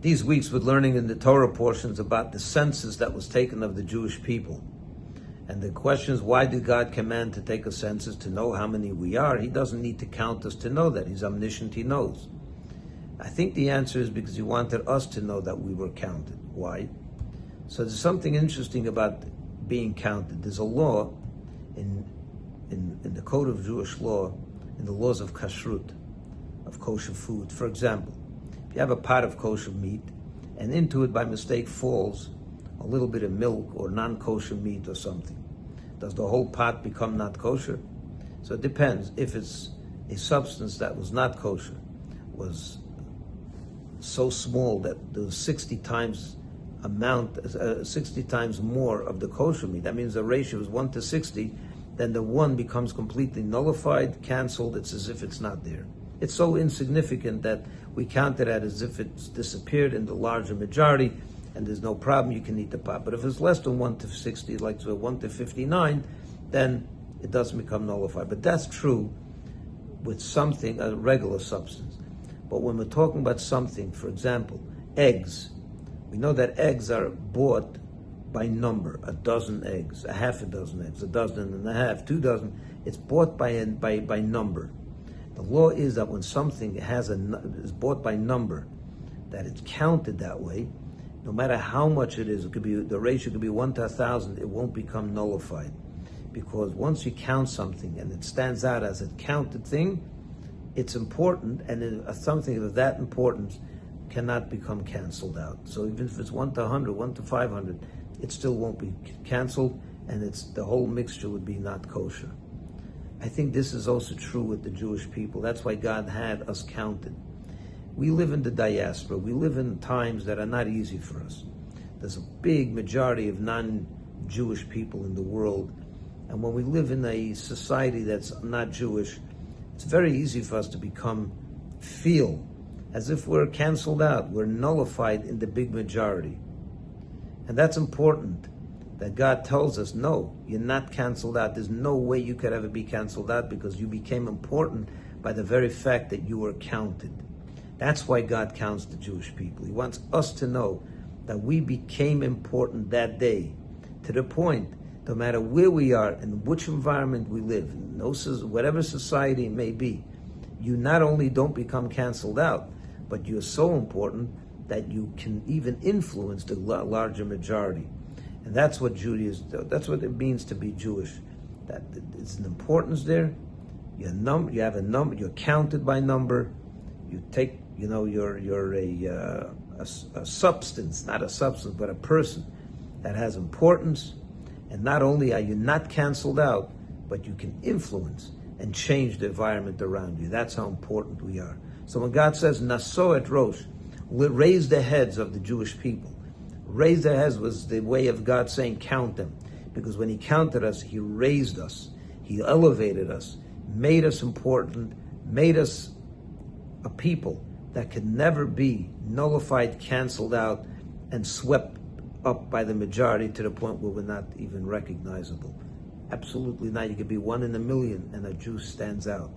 These weeks we're learning in the Torah portions about the census that was taken of the Jewish people. And the question is, why did God command to take a census to know how many we are? He doesn't need to count us to know that. He's omniscient, he knows. I think the answer is because he wanted us to know that we were counted. Why? So there's something interesting about being counted. There's a law in the code of Jewish law, in the laws of kashrut, of kosher food. For example, if you have a pot of kosher meat, and into it by mistake falls a little bit of milk or non-kosher meat or something, does the whole pot become not kosher? So it depends. If it's a substance that was not kosher, was so small that there was 60 times more of the kosher meat, that means the ratio is 1 to 60, then the 1 becomes completely nullified, canceled. It's as if it's not there. It's so insignificant that we count it as if it's disappeared in the larger majority, and there's no problem, you can eat the pot. But if it's less than 1 to 60, like 1 to 59, then it doesn't become nullified. But that's true with something, a regular substance. But when we're talking about something, for example, eggs, we know that eggs are bought by number, a dozen eggs, a half a dozen eggs, a dozen and a half, 2 dozen. It's bought by number. The law is that when something is bought by number, that it's counted that way, no matter how much it is, it could be, the ratio could be 1 to 1,000, it won't become nullified. Because once you count something and it stands out as a counted thing, it's important, and something of that importance cannot become canceled out. So even if it's 1 to 100, 1 to 500, it still won't be canceled, and the whole mixture would be not kosher. I think this is also true with the Jewish people. That's why God had us counted. We live in the diaspora. We live in times that are not easy for us. There's a big majority of non-Jewish people in the world. And when we live in a society that's not Jewish, it's very easy for us to feel as if we're canceled out. We're nullified in the big majority. And that's important, that God tells us, no, you're not canceled out. There's no way you could ever be canceled out, because you became important by the very fact that you were counted. That's why God counts the Jewish people. He wants us to know that we became important that day, to the point, no matter where we are and which environment we live, whatever society it may be, you not only don't become canceled out, but you're so important that you can even influence the larger majority. And that's what Judaism, that's what it means to be Jewish. That it's an importance there. You have a number. You're counted by number. You take, you're a substance, not a substance, but a person that has importance. And not only are you not canceled out, but you can influence and change the environment around you. That's how important we are. So when God says, Naso et Rosh, raise the heads of the Jewish people. Raise their heads was the way of God saying, count them. Because when he counted us, he raised us. He elevated us, made us important, made us a people that could never be nullified, canceled out, and swept up by the majority to the point where we're not even recognizable. Absolutely not. You could be 1 in a million and a Jew stands out.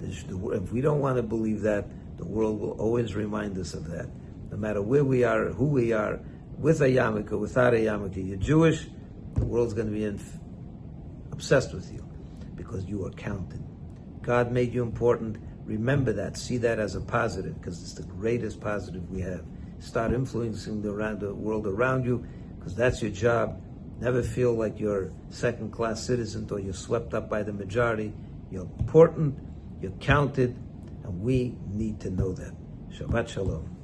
If we don't want to believe that, the world will always remind us of that. No matter where we are, who we are, with a yarmulke, without a yarmulke, you're Jewish, the world's going to be obsessed with you because you are counted. God made you important. Remember that. See that as a positive, because it's the greatest positive we have. Start influencing the world around you, because that's your job. Never feel like you're second-class citizen or you're swept up by the majority. You're important, you're counted, and we need to know that. Shabbat Shalom.